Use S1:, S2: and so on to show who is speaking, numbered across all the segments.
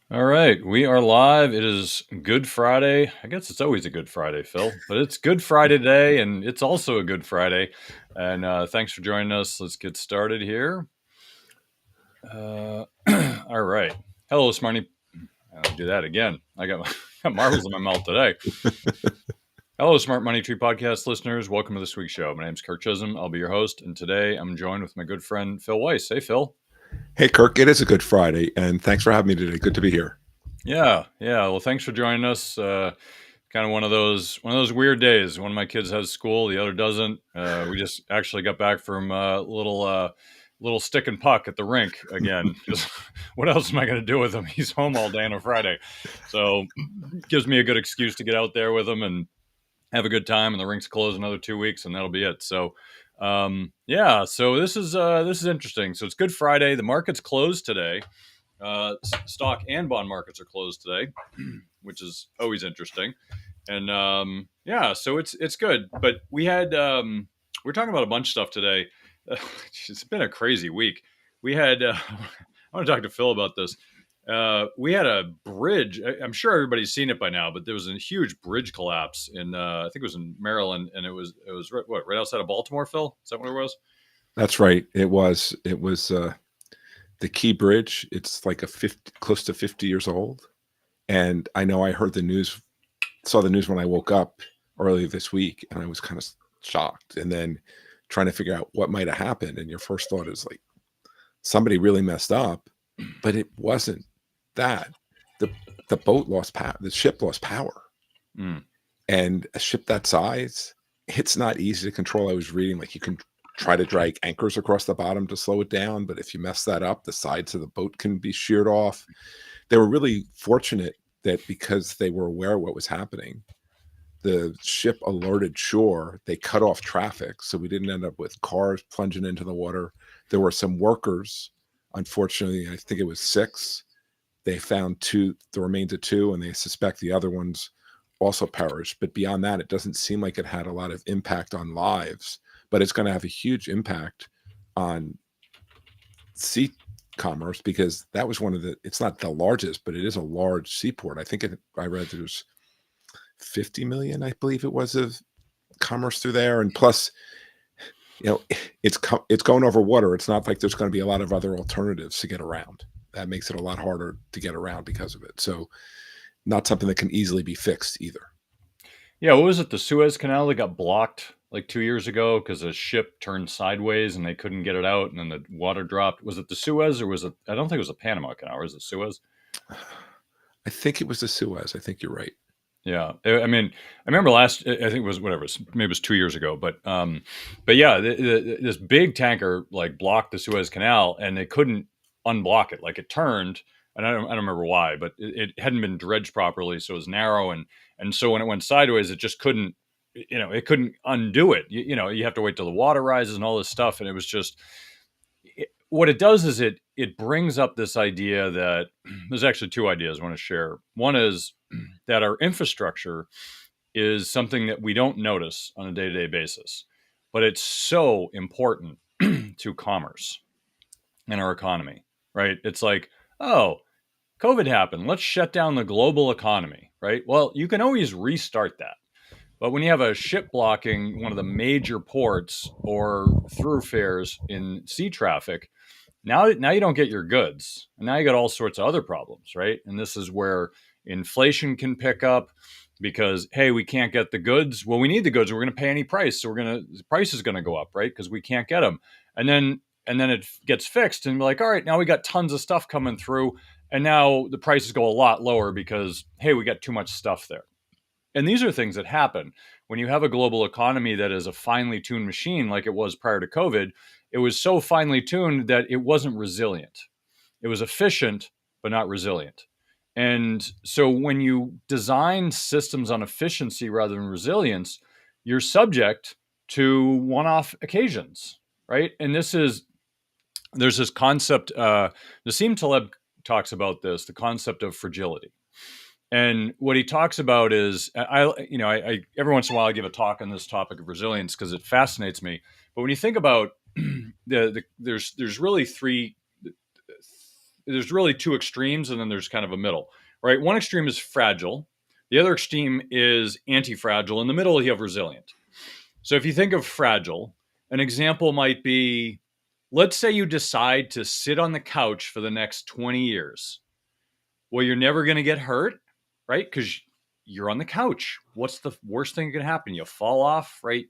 S1: All right, we are live. It is Good Friday. I guess it's always a Good Friday, Phil, but it's Good Friday today, and it's also a Good Friday. And thanks for joining us. Let's get started here. All right. Hello, Smarty. I'll do that again. I got, got marbles in my mouth today. Hello, Smart Money Tree podcast listeners. Welcome to this week's show. My name is Kirk Chisholm. I'll be your host, and today I'm joined with my good friend Phil Weiss. Hey, Phil.
S2: Hey, Kirk, it is a good Friday, and thanks for having me today. Good to be here.
S1: Yeah. Well, thanks for joining us. Kind of one of those weird days. One of my kids has school, the other doesn't. We just actually got back from little stick and puck at the rink again. Just what else am I going to do with him? He's home all day on a Friday, so gives me a good excuse to get out there with him and have a good time. And the rink's closed another 2 weeks, and that'll be it. So yeah, so this is interesting. So it's Good Friday. The market's closed today. Stock and bond markets are closed today, which is always interesting. And yeah, so it's good. But we're talking about a bunch of stuff today. It's been a crazy week. We had I want to talk to Phil about this. We had a bridge. I'm sure everybody's seen it by now, but there was a huge bridge collapse in I think it was in Maryland, and it was right outside of Baltimore. Phil, is that what it was?
S2: That's right. It was the Key Bridge. It's like close to 50 years old, and I know I heard the news, saw the news when I woke up earlier this week, and I was kind of shocked. And then trying to figure out what might have happened, and your first thought is like somebody really messed up, but it wasn't that. the The boat lost power. The ship lost power.
S1: Mm.
S2: And a ship that size, it's not easy to control. I was reading like you can try to drag anchors across the bottom to slow it down, but if you mess that up, the sides of the boat can be sheared off. They were really fortunate that because they were aware of what was happening, the ship alerted shore. They cut off traffic, so we didn't end up with cars plunging into the water. There were some workers. Unfortunately, I think it was 6. They found the remains of 2, and they suspect the other ones also perished. But beyond that, it doesn't seem like it had a lot of impact on lives, but it's going to have a huge impact on sea commerce, because that was it's not the largest, but it is a large seaport. I read there's 50 million, I believe it was, of commerce through there. And plus, it's going over water. It's not like there's going to be a lot of other alternatives to get around. That makes it a lot harder to get around because of it. So not something that can easily be fixed either.
S1: Yeah, what was it? The Suez Canal that got blocked like 2 years ago because a ship turned sideways and they couldn't get it out, and then the water dropped. Was it the Suez, or was it? I don't think it was the Panama Canal. Was it Suez?
S2: I think it was the Suez. I think you're right.
S1: Yeah, I mean, I remember last. I think it was whatever. Maybe it was 2 years ago, but yeah, this big tanker like blocked the Suez Canal, and they couldn't unblock it. Like it turned, and I don't remember why, but it hadn't been dredged properly, so it was narrow, and so when it went sideways, it just couldn't. It couldn't undo it. You have to wait till the water rises and all this stuff, and it was just what it does is it brings up this idea that there's actually 2 ideas I want to share. One is that our infrastructure is something that we don't notice on a day-to-day basis, but it's so important to commerce and our economy, right? It's like, oh, COVID happened. Let's shut down the global economy, right? Well, you can always restart that. But when you have a ship blocking one of the major ports or thoroughfares in sea traffic, now you don't get your goods. And now you got all sorts of other problems, right? And this is where inflation can pick up because, hey, we can't get the goods. Well, we need the goods. We're going to pay any price. So the price is going to go up, right? Because we can't get them. And then it gets fixed and we're like, all right, now we got tons of stuff coming through. And now the prices go a lot lower because, hey, we got too much stuff there. And these are things that happen when you have a global economy that is a finely tuned machine like it was prior to COVID. It was so finely tuned that it wasn't resilient. It was efficient, but not resilient. And so when you design systems on efficiency rather than resilience, you're subject to one-off occasions, right? And there's this concept, Nassim Taleb talks about this, the concept of fragility. And what he talks about is, I every once in a while I give a talk on this topic of resilience because it fascinates me. But when you think about there's really there's really two extremes, and then there's kind of a middle, right? One extreme is fragile, the other extreme is anti-fragile. In the middle, you have resilient. So if you think of fragile, an example might be, let's say you decide to sit on the couch for the next 20 years. Well, you're never going to get hurt, right? Because you're on the couch. What's the worst thing that can happen? You fall off, right?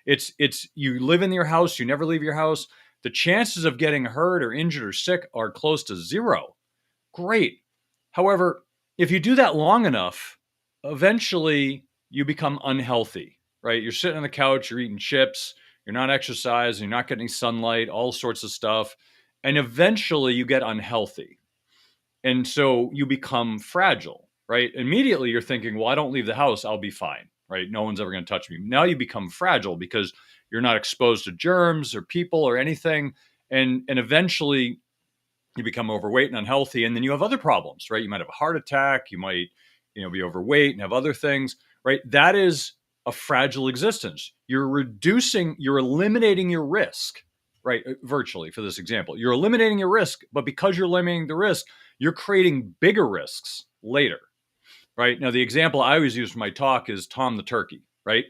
S1: It's you live in your house, you never leave your house. The chances of getting hurt or injured or sick are close to zero. Great. However, if you do that long enough, eventually you become unhealthy, right? You're sitting on the couch, you're eating chips, you're not exercising, you're not getting sunlight, all sorts of stuff. And eventually you get unhealthy. And so you become fragile, right? Immediately you're thinking, well, I don't leave the house, I'll be fine, right? No one's ever going to touch me. Now you become fragile because you're not exposed to germs or people or anything. And eventually you become overweight and unhealthy, and then you have other problems, right? You might have a heart attack, you might, be overweight and have other things, right? That is a fragile existence. You're eliminating your risk, right? Virtually, for this example, you're eliminating your risk, but because you're eliminating the risk, you're creating bigger risks later, right? Now, the example I always use for my talk is Tom the turkey, right?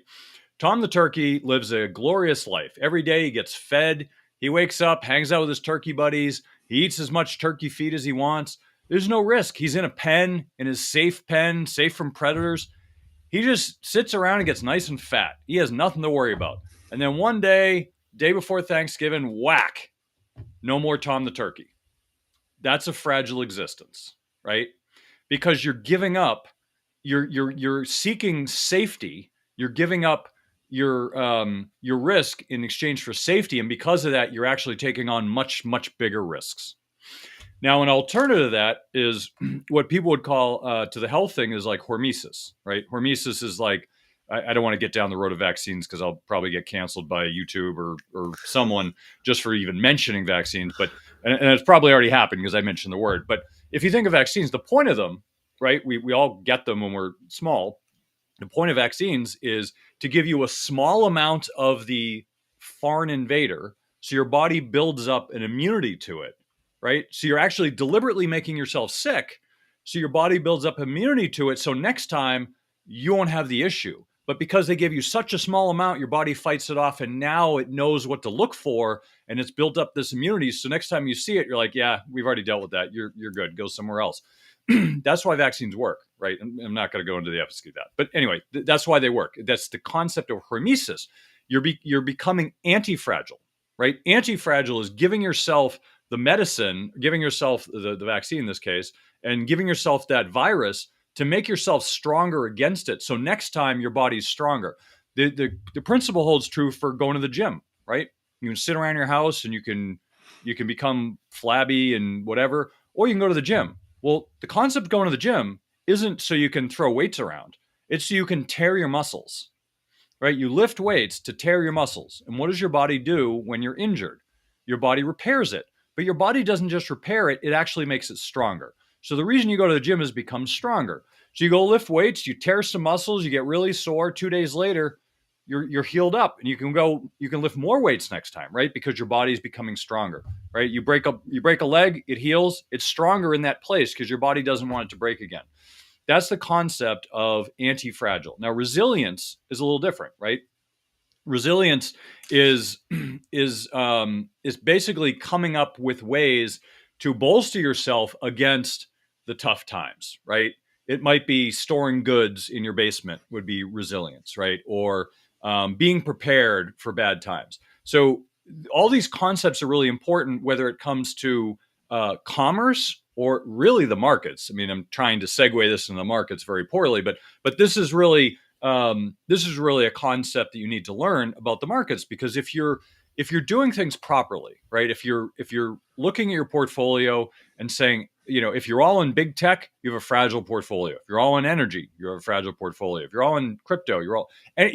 S1: Tom the turkey lives a glorious life. Every day he gets fed. He wakes up, hangs out with his turkey buddies. He eats as much turkey feed as he wants. There's no risk. He's in a pen, in his safe pen, safe from predators. He just sits around and gets nice and fat. He has nothing to worry about. And then one day, day before Thanksgiving, whack, no more Tom the turkey. That's a fragile existence, right? Because you're giving up, you're seeking safety. You're giving up your risk in exchange for safety, and because of that, you're actually taking on much bigger risks. Now, an alternative to that is what people would call to the health thing is like hormesis, right? Hormesis is like, I don't want to get down the road of vaccines because I'll probably get canceled by YouTube or someone just for even mentioning vaccines. But and it's probably already happened because I mentioned the word. But if you think of vaccines, the point of them, right? We all get them when we're small. The point of vaccines is to give you a small amount of the foreign invader so your body builds up an immunity to it, right? So you're actually deliberately making yourself sick so your body builds up immunity to it so next time you won't have the issue. But because they give you such a small amount, your body fights it off and now it knows what to look for and it's built up this immunity. So next time you see it, you're like, yeah, we've already dealt with that. You're good. Go somewhere else. That's why vaccines work, right? I'm not going to go into the efficacy of that. But anyway, that's why they work. That's the concept of hormesis. You're becoming anti-fragile, right? Anti-fragile is giving yourself the medicine, giving yourself the vaccine in this case, and giving yourself that virus to make yourself stronger against it. So next time your body's stronger. The principle holds true for going to the gym, right? You can sit around your house and you can become flabby and whatever, or you can go to the gym. Well, the concept of going to the gym isn't so you can throw weights around. It's so you can tear your muscles, right? You lift weights to tear your muscles. And what does your body do when you're injured? Your body repairs it. But your body doesn't just repair it, it actually makes it stronger. So the reason you go to the gym is become stronger. So you go lift weights, you tear some muscles, you get really sore. 2 days later, you're healed up and you can lift more weights next time, right? Because your body's becoming stronger, right? You break a leg, it heals, it's stronger in that place because your body doesn't want it to break again. That's the concept of anti-fragile. Now, resilience is a little different, right? Resilience is basically coming up with ways to bolster yourself against the tough times, right? It might be storing goods in your basement would be resilience, right? Or being prepared for bad times. So all these concepts are really important, whether it comes to commerce or really the markets. I mean, I'm trying to segue this into the markets very poorly, but this is really a concept that you need to learn about the markets, because if you're doing things properly, right? If you're looking at your portfolio and saying, if you're all in big tech, you have a fragile portfolio. If you're all in energy, you have a fragile portfolio. If you're all in crypto, if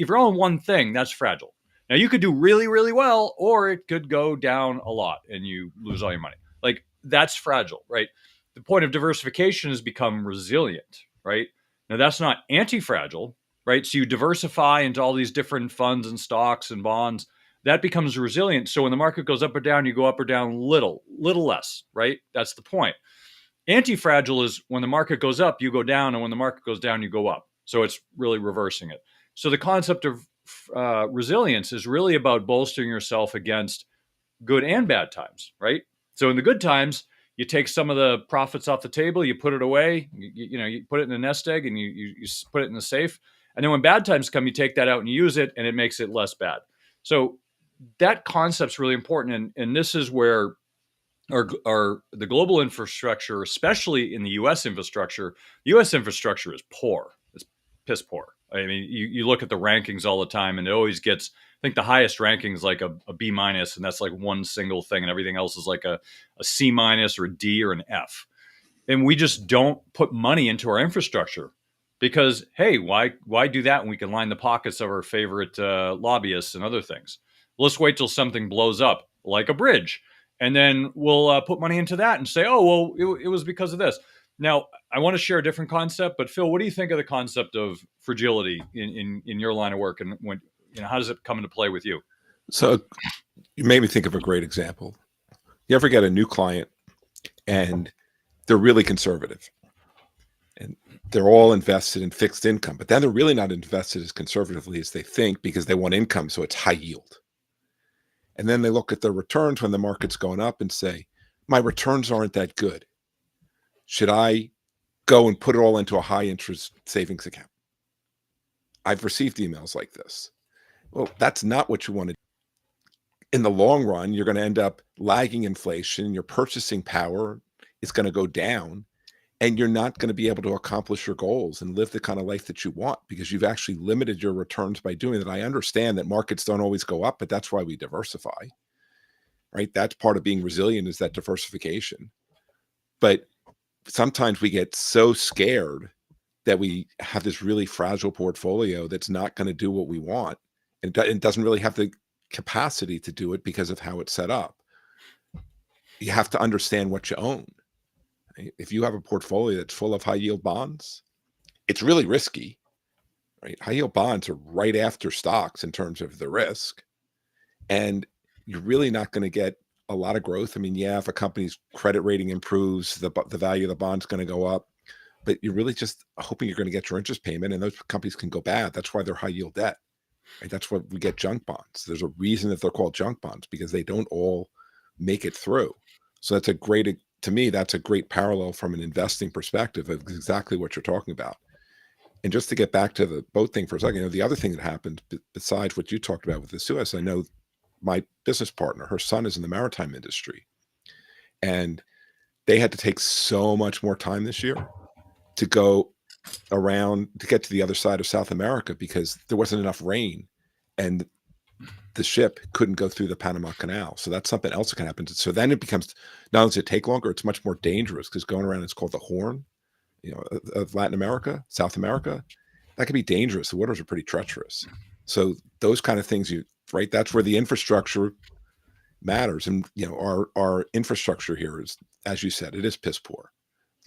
S1: you're all in one thing, that's fragile. Now you could do really, really well, or it could go down a lot and you lose all your money. Like, that's fragile, right? The point of diversification is become resilient, right? Now that's not anti-fragile, right? So you diversify into all these different funds and stocks and bonds. that becomes resilient. So when the market goes up or down, you go up or down little less, right? That's the point. Anti-fragile is when the market goes up, you go down, and when the market goes down, you go up. So it's really reversing it. So the concept of resilience is really about bolstering yourself against good and bad times, right? So in the good times, you take some of the profits off the table, you put it away, you put it in a nest egg, and you put it in the safe. And then when bad times come, you take that out and you use it, and it makes it less bad. So that concept's really important, and this is where the global infrastructure, especially in the U.S. infrastructure is poor. It's piss poor. I mean, you look at the rankings all the time, and it always gets. I think the highest ranking is like a B minus, and that's like one single thing, and everything else is like a C minus or a D or an F. And we just don't put money into our infrastructure because, hey, why do that when we can line the pockets of our favorite lobbyists and other things? Let's wait till something blows up, like a bridge, and then we'll put money into that and say, oh, well, it was because of this. Now, I want to share a different concept, but Phil, what do you think of the concept of fragility in your line of work, and how does it come into play with you?
S2: So you made me think of a great example. You ever get a new client and they're really conservative and they're all invested in fixed income, but then they're really not invested as conservatively as they think because they want income, so it's high yield. And then they look at their returns when the market's going up and say, my returns aren't that good. Should I go and put it all into a high interest savings account? I've received emails like this. Well, that's not what you want to do. In the long run, you're going to end up lagging inflation. Your purchasing power is going to go down, and you're not going to be able to accomplish your goals and live the kind of life that you want because you've actually limited your returns by doing that. I understand that markets don't always go up, but that's why we diversify, right? That's part of being resilient, is that diversification. But sometimes we get so scared that we have this really fragile portfolio that's not going to do what we want, and it doesn't really have the capacity to do it because of how it's set up. You have to understand what you own. Right? If you have a portfolio that's full of high yield bonds, it's really risky, right? High yield bonds are right after stocks in terms of the risk, and you're really not going to get a lot of growth. I mean, yeah, if a company's credit rating improves, the value of the bond's going to go up, but you're really just hoping you're going to get your interest payment, and those companies can go bad. That's why they're high yield debt. Right? That's what we get junk bonds. There's a reason that they're called junk bonds, because they don't all make it through. So to me, that's a great parallel from an investing perspective of exactly what you're talking about. And just to get back to the boat thing for a second, the other thing that happened besides what you talked about with the Suez, I know my business partner, her son is in the maritime industry, and they had to take so much more time this year to go around to get to the other side of South America because there wasn't enough rain and the ship couldn't go through the Panama Canal. So that's something else that can happen. So then it becomes, not only does it take longer, it's much more dangerous because going around, it's called the Horn, of Latin America, South America. That can be dangerous. The waters are pretty treacherous. So those kind of things, right? That's where the infrastructure matters. And, our infrastructure here is, as you said, it is piss poor.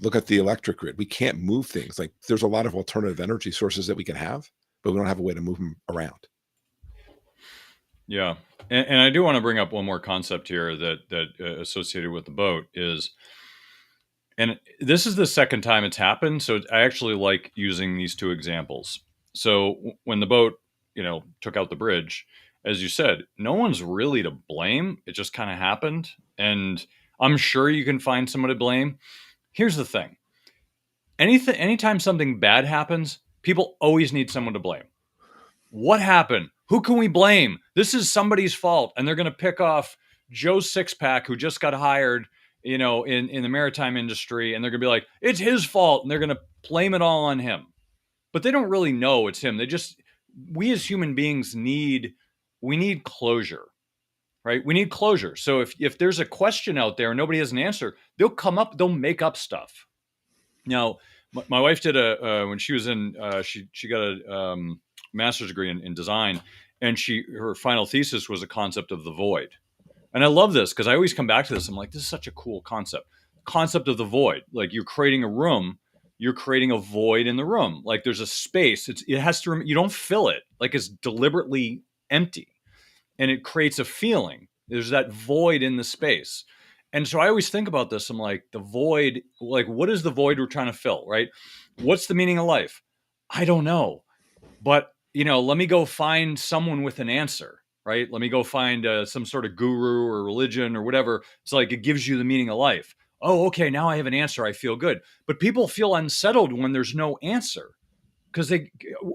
S2: Look at the electric grid. We can't move things. Like, there's a lot of alternative energy sources that we can have, but we don't have a way to move them around.
S1: Yeah, and I do want to bring up one more concept here that associated with the boat is, and this is the second time it's happened. So I actually like using these two examples. So when the boat, took out the bridge, as you said, no one's really to blame. It just kind of happened, and I'm sure you can find someone to blame. Here's the thing: anytime something bad happens, people always need someone to blame. What happened? Who can we blame? This is somebody's fault. And they're going to pick off Joe Sixpack, who just got hired, in the maritime industry. And they're going to be like, it's his fault. And they're going to blame it all on him. But they don't really know it's him. We as human beings need closure, right? We need closure. So if there's a question out there and nobody has an answer, they'll make up stuff. Now, my wife did when she was in, she got a master's degree in design, and her final thesis was a concept of the void. And I love this because I always come back to this. I'm like, this is such a cool concept of the void. Like, you're creating a room, you're creating a void in the room. Like, there's a space. You don't fill it. Like, it's deliberately empty. and it creates a feeling. There's that void in the space. And so I always think about this. I'm like, the void, like, what is the void we're trying to fill, right? What's the meaning of life? I don't know. But, let me go find someone with an answer, right? Let me go find some sort of guru or religion or whatever. It's like it gives you the meaning of life. Oh, okay, now I have an answer. I feel good. But people feel unsettled when there's no answer because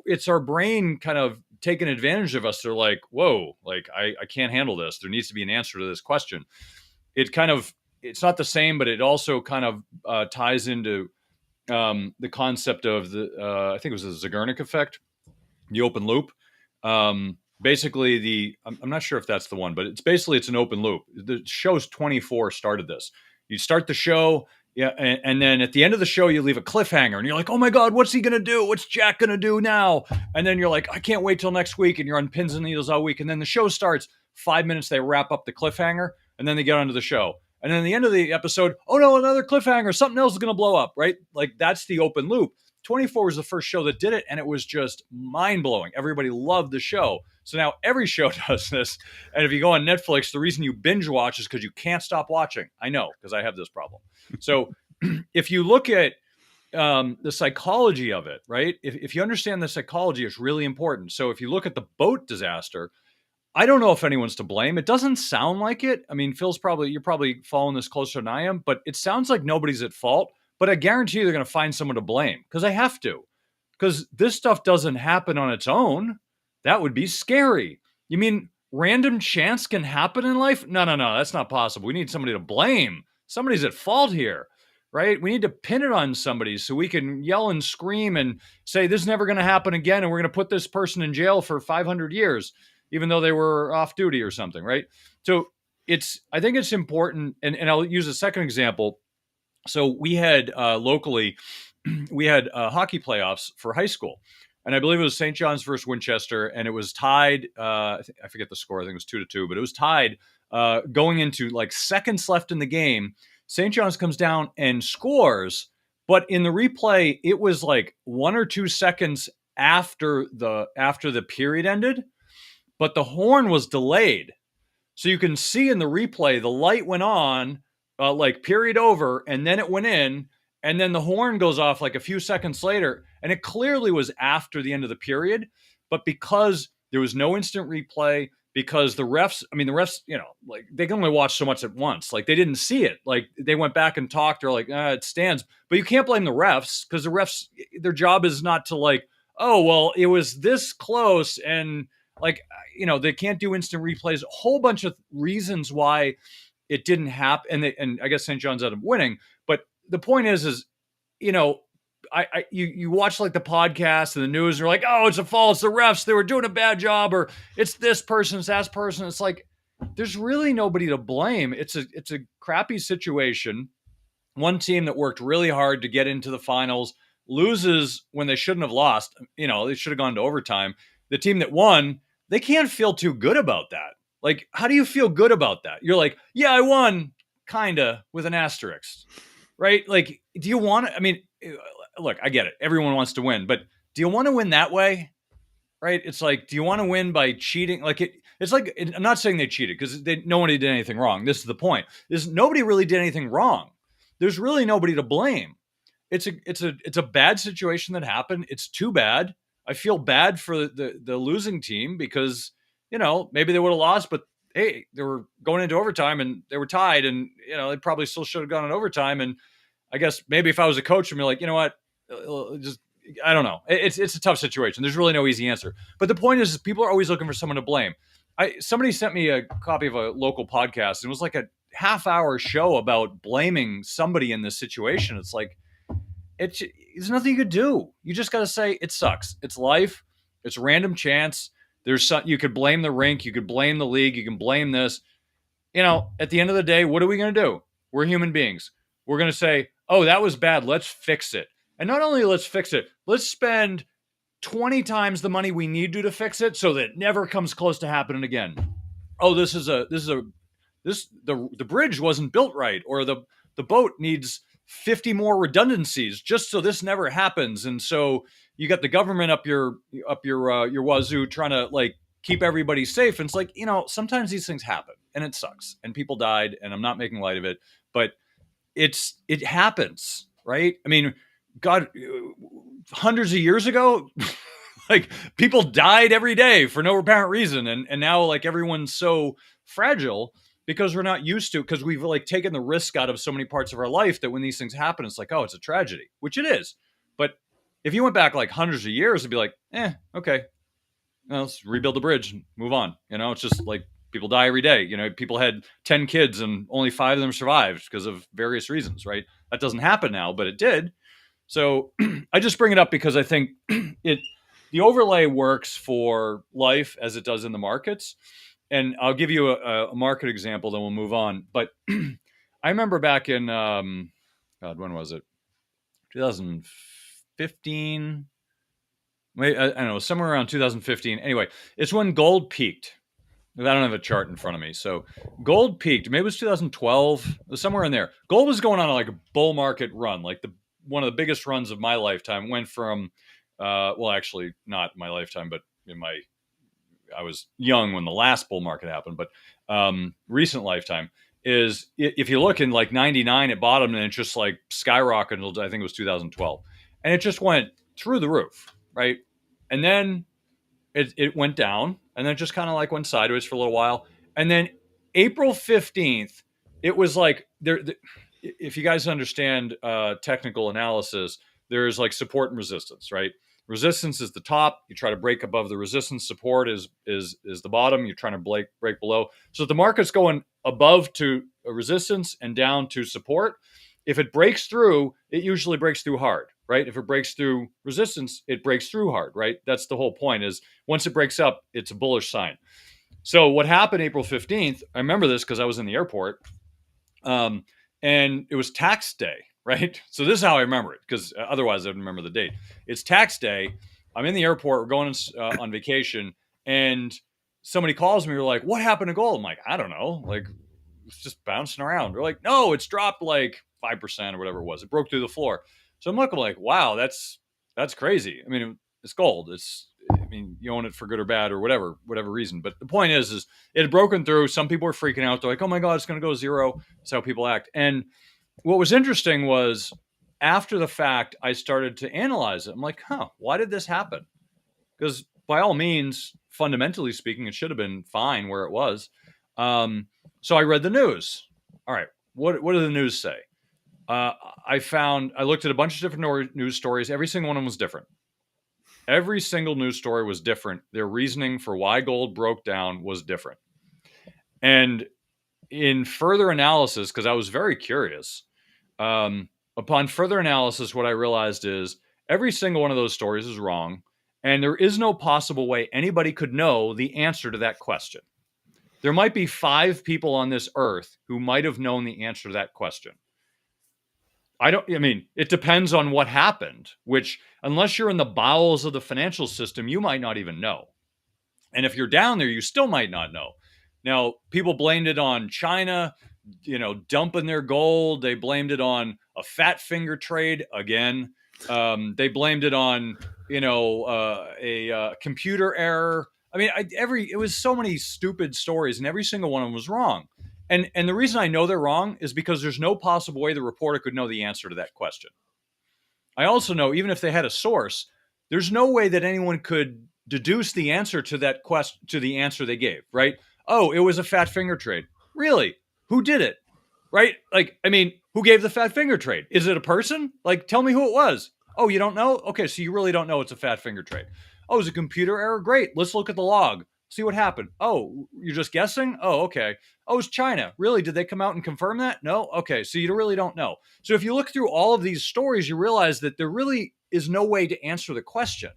S1: it's our brain kind of taking advantage of us. They're like, whoa, like I can't handle this. There needs to be an answer to this question. It's not the same, but it also kind of ties into the concept of I think it was the Zeigarnik effect, the open loop. Basically, I'm not sure if that's the one, but it's an open loop. The show's 24 started this. You start the show, yeah, and then at the end of the show, you leave a cliffhanger, and you're like, oh my god, what's he gonna do? What's Jack gonna do now? And then you're like, I can't wait till next week, and you're on pins and needles all week, and then the show starts. 5 minutes, they wrap up the cliffhanger, and then they get onto the show. And then at the end of the episode, oh no, another cliffhanger, something else is gonna blow up, right? Like that's the open loop. 24 was the first show that did it, and it was just mind blowing. Everybody loved the show. So now every show does this. And if you go on Netflix, the reason you binge watch is because you can't stop watching. I know, because I have this problem. So if you look at the psychology of it, right? If you understand the psychology, it's really important. So if you look at the boat disaster, I don't know if anyone's to blame. It doesn't sound like it. I mean, you're probably following this closer than I am, but it sounds like nobody's at fault. But I guarantee you they're going to find someone to blame because they have to. Because this stuff doesn't happen on its own. That would be scary. You mean random chance can happen in life? No, that's not possible. We need somebody to blame. Somebody's at fault here, right? We need to pin it on somebody so we can yell and scream and say, this is never going to happen again. And we're going to put this person in jail for 500 years, even though they were off duty or something, right? So I think it's important. And I'll use a second example. So we had locally, we had hockey playoffs for high school. And I believe it was St. John's versus Winchester, and it was tied. I forget the score. I think it was 2-2, but it was tied going into like seconds left in the game. St. John's comes down and scores, but in the replay, it was like 1 or 2 seconds after the period ended, but the horn was delayed. So you can see in the replay, the light went on, like period over, and then it went in, and then the horn goes off like a few seconds later, and it clearly was after the end of the period. But because there was no instant replay, because the refs, like they can only watch so much at once. Like they didn't see it. Like they went back and talked. They're like, it stands. But you can't blame the refs because the refs, their job is not to like, oh, well, it was this close. And like, they can't do instant replays. A whole bunch of reasons why it didn't happen. And I guess St. John's ended up winning. But the point is, you watch like the podcast and the news, and you're like, oh, it's a fault. It's the refs. They were doing a bad job, or it's this person, it's that person. It's like, there's really nobody to blame. It's a crappy situation. One team that worked really hard to get into the finals loses when they shouldn't have lost. They should have gone to overtime. The team that won, they can't feel too good about that. Like, how do you feel good about that? You're like, yeah, I won, kinda, with an asterisk, right? Like, do you want to, look, I get it. Everyone wants to win, but do you want to win that way? Right? It's like, do you want to win by cheating? Like it's like, I'm not saying they cheated because nobody did anything wrong. This is the point. Nobody really did anything wrong. There's really nobody to blame. It's a bad situation that happened. It's too bad. I feel bad for the losing team because, maybe they would have lost, but hey, they were going into overtime and they were tied, and they probably still should have gone in overtime. And I guess maybe if I was a coach, I'd be like, you know what, just I don't know. It's a tough situation. There's really no easy answer. But the point is people are always looking for someone to blame. Somebody sent me a copy of a local podcast, and it was like a half-hour show about blaming somebody in this situation. It's like there's nothing you could do. You just got to say it sucks. It's life. It's random chance. You could blame the rink. You could blame the league. You can blame this. At the end of the day, what are we going to do? We're human beings. We're going to say, oh, that was bad. Let's fix it. And not only let's fix it, let's spend 20 times the money we need to fix it so that it never comes close to happening again. Oh, the bridge wasn't built right, or the boat needs 50 more redundancies just so this never happens. And so you got the government up your wazoo trying to like keep everybody safe. And it's like, sometimes these things happen and it sucks and people died, and I'm not making light of it, but it happens, right? I mean, God, hundreds of years ago, like people died every day for no apparent reason, and now like everyone's so fragile because we're not used to, because we've like taken the risk out of so many parts of our life that when these things happen, it's like, oh, it's a tragedy, which it is. But if you went back like hundreds of years, it'd be like, okay, well, let's rebuild the bridge and move on. It's just like people die every day. People had 10 kids and only 5 of them survived because of various reasons, right? That doesn't happen now, but it did. So I just bring it up because I think the overlay works for life as it does in the markets. And I'll give you a market example, then we'll move on. But I remember back in, God, when was it? 2015. Wait, I don't know, somewhere around 2015. Anyway, it's when gold peaked. I don't have a chart in front of me. So gold peaked. Maybe it was 2012. It was somewhere in there. Gold was going on like a bull market run, like one of the biggest runs of my lifetime. Went from, well, actually not my lifetime, but I was young when the last bull market happened. But recent lifetime is, if you look in like 99, it bottomed and it just like skyrocketed until I think it was 2012, and it just went through the roof, right? And then it went down, and then it just kind of like went sideways for a little while. And then April 15th, it was like if you guys understand technical analysis, there's like support and resistance, right? Resistance is the top. You try to break above the resistance. Support is the bottom. You're trying to break below. So if the market's going above to a resistance and down to support, if it breaks through, it usually breaks through hard, right? If it breaks through resistance, it breaks through hard, right? That's the whole point, is once it breaks up, it's a bullish sign. So what happened April 15th, I remember this because I was in the airport, and it was tax day, right? So this is how I remember it, because otherwise I'd remember the date. It's tax day. I'm in the airport. We're going on vacation, and somebody calls me. We're like, what happened to gold? I'm like, I don't know. Like, it's just bouncing around. They're like, no, it's dropped like 5% or whatever it was. It broke through the floor. So I'm looking like, wow, that's crazy. I mean, it's gold. You own it for good or bad or whatever reason. But the point is it had broken through. Some people were freaking out. They're like, oh my God, it's going to go zero. That's how people act. And what was interesting was, after the fact, I started to analyze it. I'm like, why did this happen? Because by all means, fundamentally speaking, it should have been fine where it was. So I read the news. All right, what did the news say? I looked at a bunch of different news stories. Every single one of them was different. Every single news story was different. Their reasoning for why gold broke down was different. And in further analysis, because I was very curious, upon further analysis, what I realized is every single one of those stories is wrong, and there is no possible way anybody could know the answer to that question. There might be 5 people on this earth who might have known the answer to that question. It depends on what happened, which, unless you're in the bowels of the financial system, you might not even know. And if you're down there, you still might not know. Now, people blamed it on China, dumping their gold. They blamed it on a fat finger trade again. They blamed it on, a computer error. I mean, it was so many stupid stories, and every single one of them was wrong. And the reason I know they're wrong is because there's no possible way the reporter could know the answer to that question. I also know, even if they had a source, there's no way that anyone could deduce the answer to that question, to the answer they gave, right? Oh, it was a fat finger trade. Really? Who did it? Right? Like, who gave the fat finger trade? Is it a person? Like, tell me who it was. Oh, you don't know? Okay, so you really don't know it's a fat finger trade. Oh, it was a computer error? Great. Let's look at the log. See what happened. Oh, you're just guessing? Oh, okay. Oh, it's China. Really? Did they come out and confirm that? No? Okay, so you really don't know. So if you look through all of these stories, you realize that there really is no way to answer the question.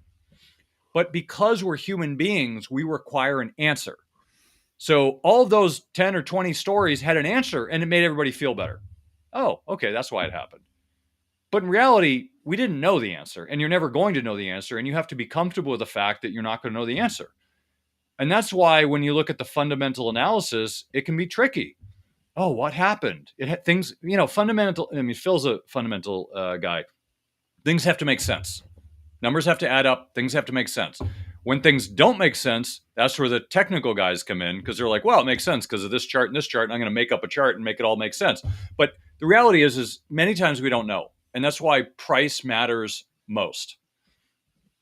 S1: But because we're human beings, we require an answer. So all of those 10 or 20 stories had an answer, and it made everybody feel better. Oh, okay, that's why it happened. But in reality, we didn't know the answer, and you're never going to know the answer, and you have to be comfortable with the fact that you're not going to know the answer. And that's why when you look at the fundamental analysis, it can be tricky. Oh, what happened? Fundamental. Phil's a fundamental guy. Things have to make sense. Numbers have to add up. Things have to make sense. When things don't make sense, that's where the technical guys come in because they're like, well, it makes sense because of this chart and this chart, and I'm going to make up a chart and make it all make sense. But the reality is many times we don't know, and that's why price matters most.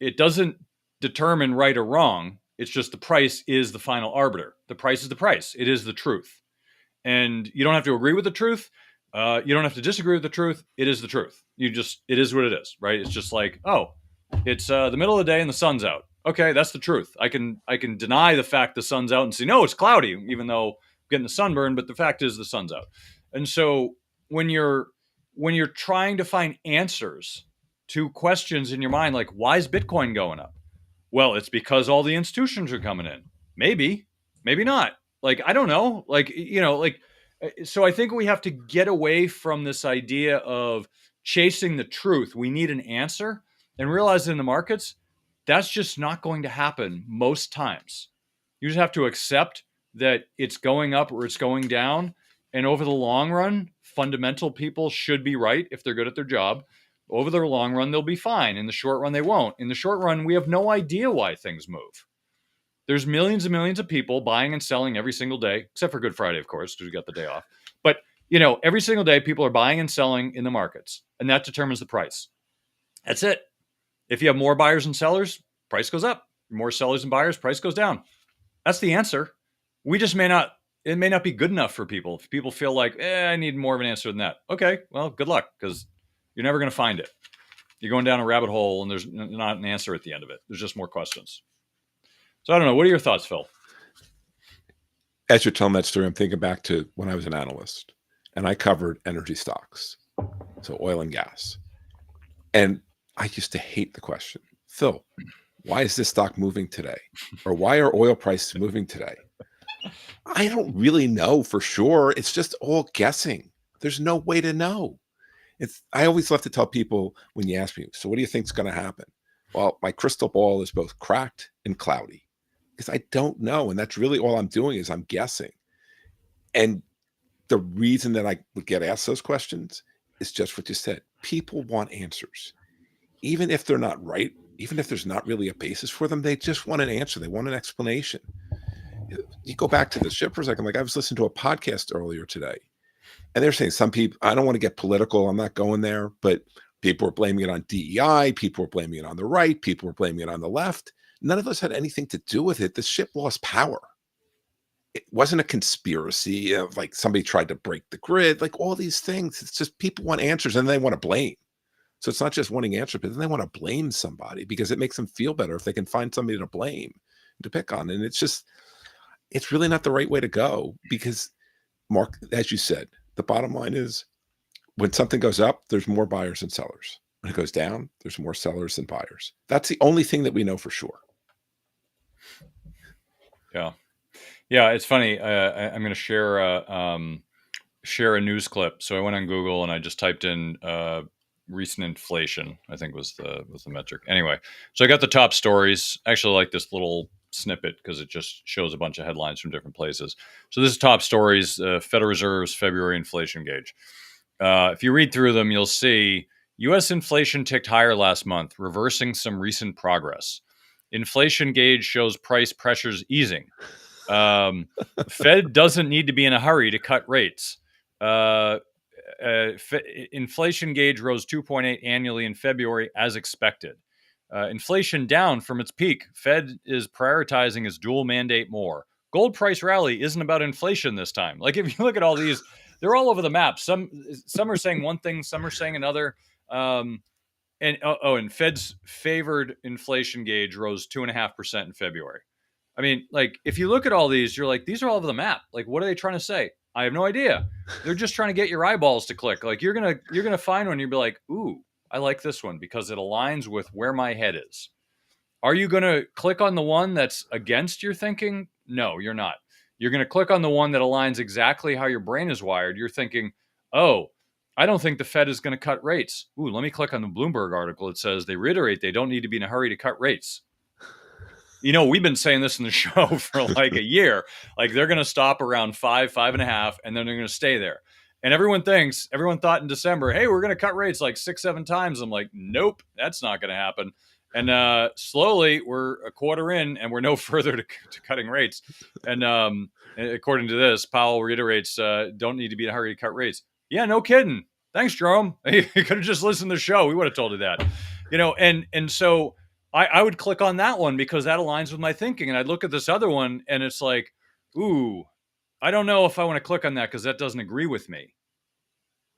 S1: It doesn't determine right or wrong. It's just the price is the final arbiter. The price is the price. It is the truth. And you don't have to agree with the truth. You don't have to disagree with the truth. It is the truth. It is what it is, right? It's just like, oh, it's the middle of the day and the sun's out. Okay, that's the truth. I can deny the fact the sun's out and say, no, it's cloudy, even though I'm getting the sunburn, but the fact is the sun's out. And so when you're trying to find answers to questions in your mind, like, why is Bitcoin going up? Well, it's because all the institutions are coming in. Maybe, maybe not. Like, I don't know. So I think we have to get away from this idea of chasing the truth. We need an answer and realize in the markets, that's just not going to happen most times. You just have to accept that it's going up or it's going down. And over the long run, fundamental people should be right if they're good at their job. Over the long run, they'll be fine. In the short run, they won't. In the short run, we have no idea why things move. There's millions and millions of people buying and selling every single day, except for Good Friday, of course, because we got the day off. But, every single day, people are buying and selling in the markets, and that determines the price. That's it. If you have more buyers and sellers, price goes up. More sellers and buyers, price goes down. That's the answer. It may not be good enough for people. If people feel like, I need more of an answer than that. Okay, well, good luck, because you're never going to find it. You're going down a rabbit hole and there's not an answer at the end of it. There's just more questions. So I don't know. What are your thoughts, Phil?
S2: As you're telling that story, I'm thinking back to when I was an analyst and I covered energy stocks, so oil and gas. And I used to hate the question, Phil, why is this stock moving today? Or why are oil prices moving today? I don't really know for sure. It's just all guessing. There's no way to know. I always love to tell people when you ask me, so what do you think is going to happen? Well, my crystal ball is both cracked and cloudy because I don't know. And that's really all I'm doing is I'm guessing. And the reason that I would get asked those questions is just what you said. People want answers. Even if they're not right, even if there's not really a basis for them, they just want an answer. They want an explanation. You go back to the ship for a second. Like I was listening to a podcast earlier today. And they're saying some people, I don't want to get political. I'm not going there, but people were blaming it on DEI. People were blaming it on the right. People were blaming it on the left. None of us had anything to do with it. The ship lost power. It wasn't a conspiracy of like somebody tried to break the grid, like all these things. It's just people want answers and they want to blame. So it's not just wanting answers, but then they want to blame somebody because it makes them feel better if they can find somebody to blame, to pick on. And it's really not the right way to go because, Mark, as you said, the bottom line is when something goes up, there's more buyers than sellers. When it goes down, there's more sellers than buyers. That's the only thing that we know for sure.
S1: Yeah. Yeah, it's funny. I'm going to share a news clip. So I went on Google and I just typed in recent inflation, I think was the metric. Anyway, so I got the top stories. I actually like this little snippet because it just shows a bunch of headlines from different places. So this is top stories, Federal Reserve's February inflation gauge. If you read through them, you'll see U.S. inflation ticked higher last month, reversing some recent progress. Inflation gauge shows price pressures easing. Fed doesn't need to be in a hurry to cut rates. Inflation gauge rose 2.8 annually in February as expected. Inflation down from its peak. Fed is prioritizing its dual mandate more. Gold price rally isn't about inflation this time. Like if you look at all these, they're all over the map. Some are saying one thing, some are saying another. And Fed's favored inflation gauge rose 2.5% in February. I mean, like if you look at all these, you're like, these are all over the map. Like, what are they trying to say? I have no idea. They're just trying to get your eyeballs to click. Like you're gonna find one. You'll be like, ooh, I like this one because it aligns with where my head is. Are you going to click on the one that's against your thinking? No, you're not. You're going to click on the one that aligns exactly how your brain is wired. You're thinking, oh, I don't think the Fed is going to cut rates. Ooh, let me click on the Bloomberg article. It says they reiterate they don't need to be in a hurry to cut rates. We've been saying this in the show for like a year. Like they're going to stop around 5.5, and then they're going to stay there. And everyone thought in December, hey, we're going to cut rates like 6-7 times. I'm like, nope, that's not going to happen. And slowly, we're a quarter in, and we're no further to cutting rates. And according to this, Powell reiterates, don't need to be in a hurry to cut rates. Yeah, no kidding. Thanks, Jerome. You could have just listened to the show. We would have told you that. And so I would click on that one because that aligns with my thinking. And I'd look at this other one, and it's like, ooh, I don't know if I want to click on that because that doesn't agree with me.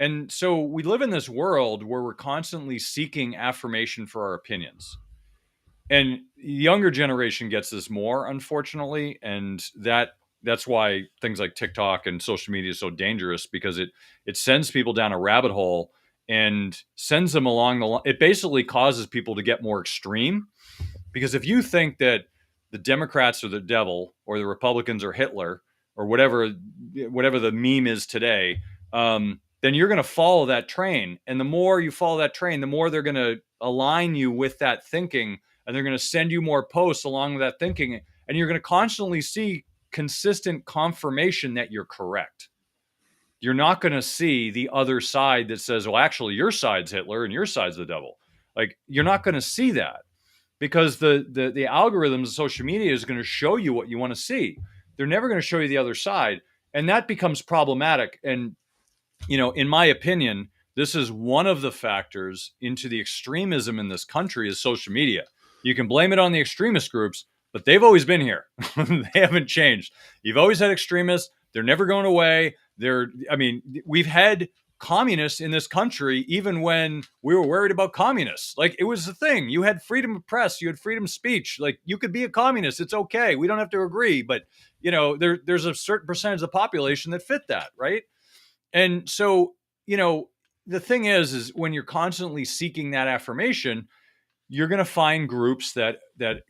S1: And so we live in this world where we're constantly seeking affirmation for our opinions. And the younger generation gets this more, unfortunately, and that's why things like TikTok and social media is so dangerous, because it sends people down a rabbit hole and sends them along the line. It basically causes people to get more extreme, because if you think that the Democrats are the devil or the Republicans are Hitler or whatever the meme is today, then you're going to follow that train. And the more you follow that train, the more they're going to align you with that thinking, and they're going to send you more posts along with that thinking, and you're going to constantly see consistent confirmation that you're correct. You're not going to see the other side that says, well, actually, your side's Hitler and your side's the devil. Like, you're not going to see that, because the algorithms of social media is going to show you what you want to see. They're never going to show you the other side, and that becomes problematic. And in my opinion, this is one of the factors into the extremism in this country is social media. You can blame it on the extremist groups, but they've always been here. They haven't changed. You've always had extremists. They're never going away. We've had communists in this country even when we were worried about communists. Like, it was the thing. You had freedom of press. You had freedom of speech. Like, you could be a communist. It's okay. We don't have to agree. But, there's a certain percentage of the population that fit that, right? And so, the thing is when you're constantly seeking that affirmation, you're going to find groups that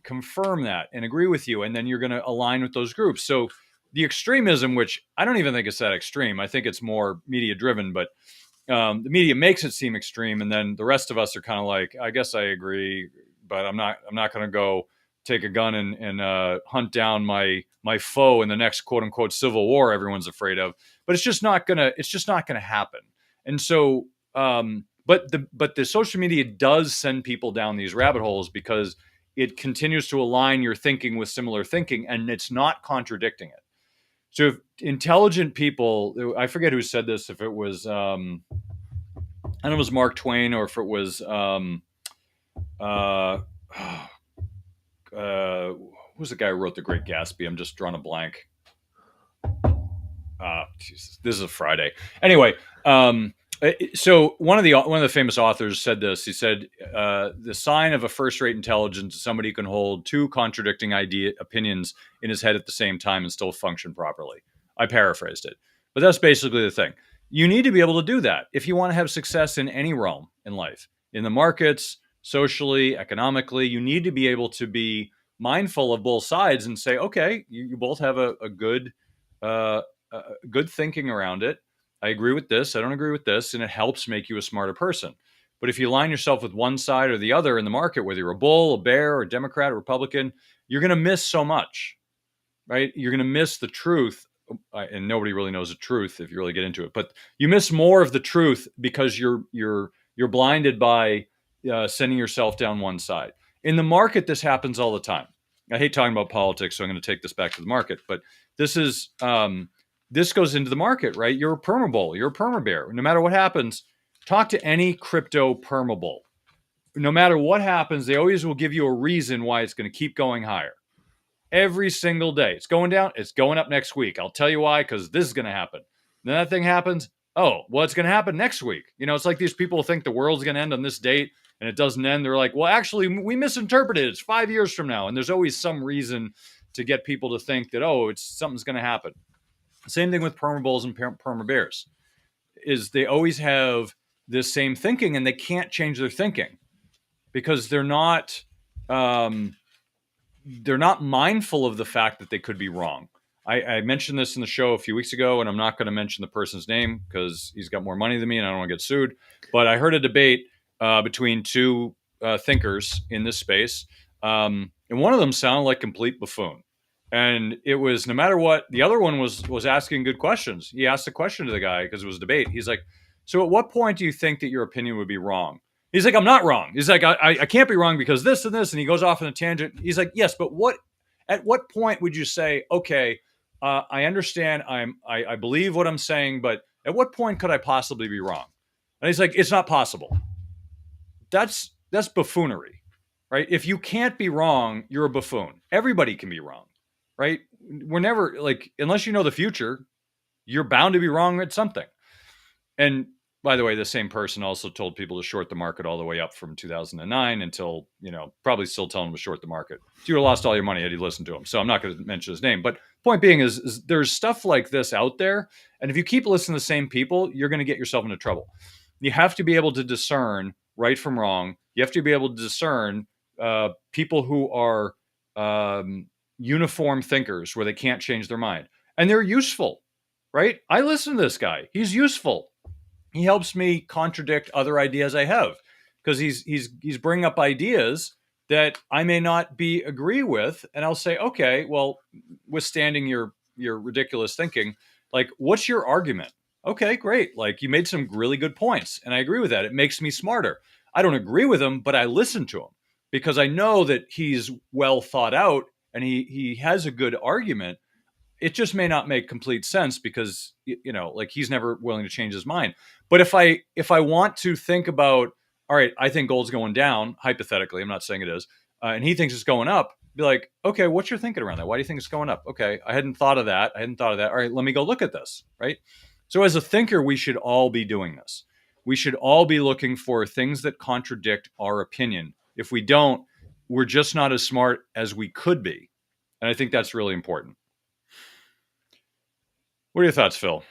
S1: confirm that and agree with you, and then you're going to align with those groups. So the extremism, which I don't even think it's that extreme, I think it's more media driven, but the media makes it seem extreme, and then the rest of us are kind of like, I guess I agree, but I'm not going to go take a gun and hunt down my foe in the next quote unquote civil war everyone's afraid of. But it's just not gonna happen. And so, but the social media does send people down these rabbit holes because it continues to align your thinking with similar thinking, and it's not contradicting it. So if intelligent people, I forget who said this, if it was, I don't know if it was Mark Twain or if it was, who's the guy who wrote The Great Gatsby? I'm just drawing a blank. Jesus, this is a Friday. Anyway, so one of the famous authors said this. He said, "The sign of a first-rate intelligence is somebody who can hold two contradicting opinions in his head at the same time and still function properly." I paraphrased it, but that's basically the thing. You need to be able to do that if you want to have success in any realm in life, in the markets, socially, economically. You need to be able to be mindful of both sides and say, okay, you both have a good good thinking around it. I agree with this. I don't agree with this. And it helps make you a smarter person. But if you align yourself with one side or the other in the market, whether you're a bull, a bear, or a Democrat, or Republican, you're going to miss so much, right? You're going to miss the truth. And nobody really knows the truth if you really get into it. But you miss more of the truth because you're blinded by sending yourself down one side. In the market, this happens all the time. I hate talking about politics, so I'm going to take this back to the market. But this is this goes into the market, right? You're a permabull, you're a permabear. No matter what happens, talk to any crypto permabull. No matter what happens, they always will give you a reason why it's going to keep going higher. Every single day. It's going down, it's going up next week. I'll tell you why, because this is going to happen. Then that thing happens. Oh, well, it's going to happen next week. It's like these people think the world's going to end on this date and it doesn't end. They're like, well, actually, we misinterpreted it. It's 5 years from now. And there's always some reason to get people to think that, oh, something's going to happen. Same thing with permabulls and permabears, is they always have this same thinking and they can't change their thinking because they're not mindful of the fact that they could be wrong. I mentioned this in the show a few weeks ago, and I'm not going to mention the person's name because he's got more money than me and I don't want to get sued. But I heard a debate between two thinkers in this space, and one of them sounded like complete buffoon. And it was, no matter what, the other one was asking good questions. He asked a question to the guy because it was a debate. He's like, so at what point do you think that your opinion would be wrong? He's like, I'm not wrong. He's like, I can't be wrong because this and this. And he goes off on a tangent. He's like, yes, but at what point would you say, okay, I understand. I believe what I'm saying, but at what point could I possibly be wrong? And he's like, it's not possible. That's buffoonery, right? If you can't be wrong, you're a buffoon. Everybody can be wrong, right? We're never like, unless you know the future, you're bound to be wrong at something. And by the way, the same person also told people to short the market all the way up from 2009 until, probably still telling them to short the market. So you would have lost all your money had you listened to him. So I'm not going to mention his name. But point being is there's stuff like this out there. And if you keep listening to the same people, you're going to get yourself into trouble. You have to be able to discern right from wrong. You have to be able to discern people who are uniform thinkers where they can't change their mind. And they're useful, right? I listen to this guy. He's useful. He helps me contradict other ideas I have because he's bringing up ideas that I may not be agree with, and I'll say, okay, well, withstanding your ridiculous thinking, like, what's your argument? Okay, great. Like, you made some really good points, and I agree with that. It makes me smarter. I don't agree with him, but I listen to him because I know that he's well thought out and he has a good argument. It just may not make complete sense because like he's never willing to change his mind. But if I want to think about, all right, I think gold's going down, hypothetically, I'm not saying it is, and he thinks it's going up, be like, okay, what's your thinking around that? Why do you think it's going up? Okay, I hadn't thought of that. All right, let me go look at this, right? So as a thinker, we should all be doing this. We should all be looking for things that contradict our opinion. If we don't, we're just not as smart as we could be. And I think that's really important. What are your thoughts, Phil?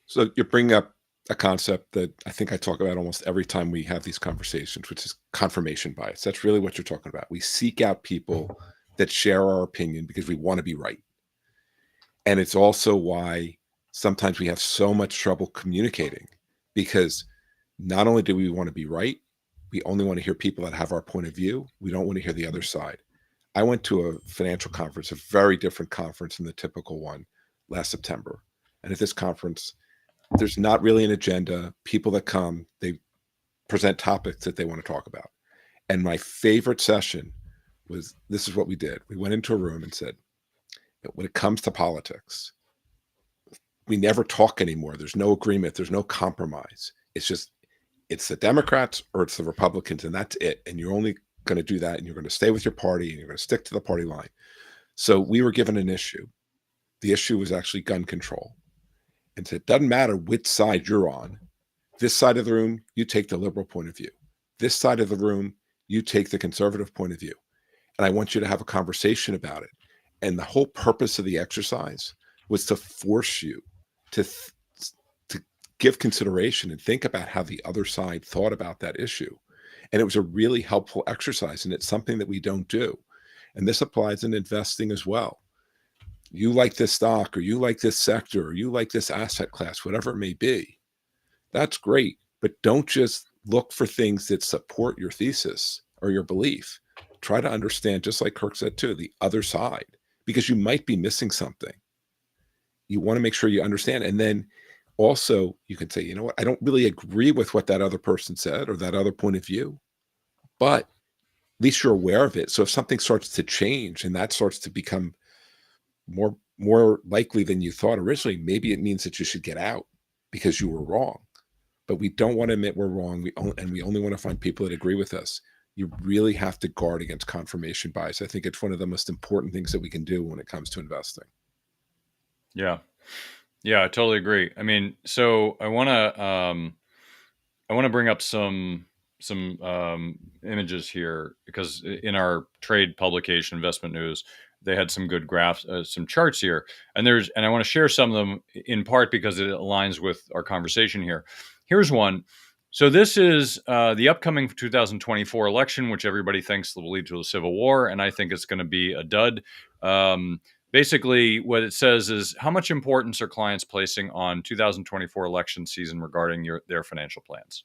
S2: So you're bringing up a concept that I think I talk about almost every time we have these conversations, which is confirmation bias. That's really what you're talking about. We seek out people that share our opinion because we want to be right. And it's also why sometimes we have so much trouble communicating because not only do we want to be right, we only want to hear people that have our point of view. We don't want to hear the other side. I went to a financial conference, a very different conference than the typical one last September. And at this conference, there's not really an agenda. People that come, they present topics that they want to talk about. And my favorite session was, this is what we did. We went into a room and said, when it comes to politics, we never talk anymore. There's no agreement. There's no compromise. It's the Democrats or it's the Republicans, and that's it. And you're only going to do that, and you're going to stay with your party, and you're going to stick to the party line. So we were given an issue. The issue was actually gun control. And so it doesn't matter which side you're on. This side of the room, you take the liberal point of view. This side of the room, you take the conservative point of view. And I want you to have a conversation about it. And the whole purpose of the exercise was to force you to give consideration and think about how the other side thought about that issue. And it was a really helpful exercise, and it's something that we don't do. And this applies in investing as well. You like this stock, or you like this sector, or you like this asset class, whatever it may be. That's great. But don't just look for things that support your thesis or your belief. Try to understand, just like Kirk said too, the other side, because you might be missing something. You want to make sure you understand. And then also you can say, you know what, I don't really agree with what that other person said or that other point of view, but at least you're aware of it. So if something starts to change and that starts to become more likely than you thought originally, maybe it means that you should get out because you were wrong. But we don't want to admit we're wrong. We only want to find people that agree with us. You really have to guard against confirmation bias. I think it's one of the most important things that we can do when it comes to investing.
S1: Yeah. Yeah, I totally agree. I mean, so I want to bring up some images here because in our trade publication, Investment News, they had some good graphs, some charts here, and I want to share some of them in part because it aligns with our conversation here. Here's one. So this is the upcoming 2024 election, which everybody thinks will lead to a civil war, and I think it's going to be a dud. Basically, what it says is how much importance are clients placing on 2024 election season regarding their financial plans.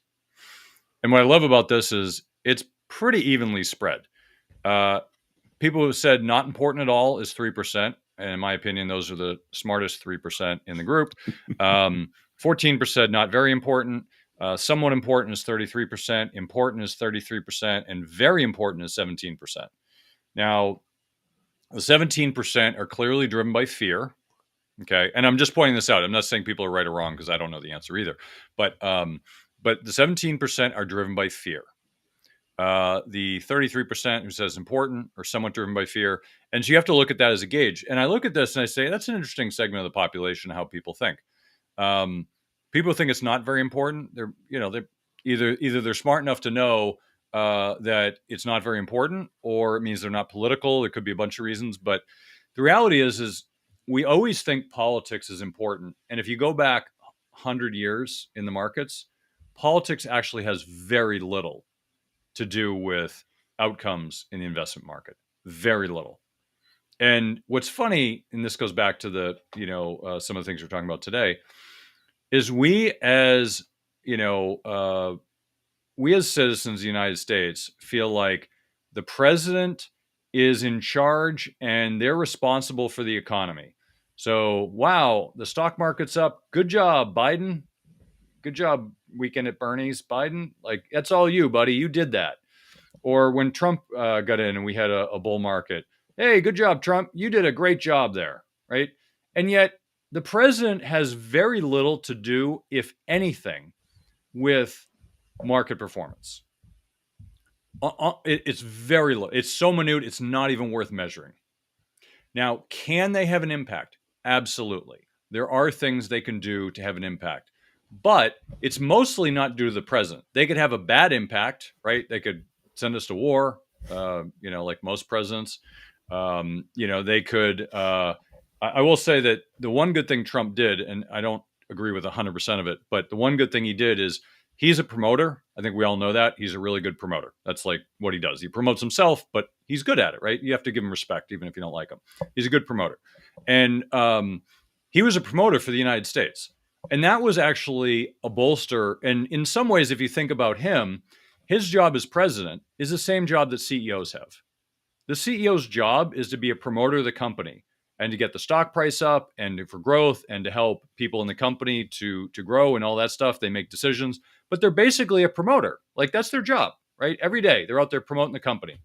S1: And what I love about this is it's pretty evenly spread. People who said not important at all is 3%. And in my opinion, those are the smartest 3% in the group. 14% not very important. Somewhat important is 33%, important is 33%, and very important is 17%. Now, the 17% are clearly driven by fear. Okay, and I'm just pointing this out. I'm not saying people are right or wrong because I don't know the answer either. But the 17% are driven by fear. The 33% who says important or somewhat driven by fear, and so you have to look at that as a gauge. And I look at this and I say that's an interesting segment of the population how people think. Um, People think it's not very important. They're either they're smart enough to know that it's not very important, or it means they're not political. There could be a bunch of reasons, but the reality is we always think politics is important. And if you go back 100 years in the markets, politics actually has very little to do with outcomes in the investment market. Very little. And what's funny, and this goes back to the some of the things we're talking about today, is you know uh, we as citizens of the United States feel like the president is in charge and they're responsible for the economy. So, wow, the stock market's up. Good job, Biden. Good job, weekend at Bernie's, Biden. Like, that's all you, buddy. You did that. Or when Trump got in and we had a bull market, hey, good job, Trump. You did a great job there, right? And yet, the president has very little to do, if anything, with market performance. It's very low. It's so minute, it's not even worth measuring. Now, can they have an impact? Absolutely. There are things they can do to have an impact, but it's mostly not due to the president. They could have a bad impact, right? They could send us to war, like most presidents. They could. I will say that the one good thing Trump did, and I don't agree with 100% of it, but the one good thing he did is he's a promoter. I think we all know that. He's a really good promoter. That's like what he does. He promotes himself, but he's good at it, right? You have to give him respect, even if you don't like him. He's a good promoter. And he was a promoter for the United States. And that was actually a bolster. And in some ways, if you think about him, his job as president is the same job that CEOs have. The CEO's job is to be a promoter of the company and to get the stock price up and for growth and to help people in the company to grow and all that stuff. They make decisions, but they're basically a promoter. Like, that's their job, right? Every day they're out there promoting the company.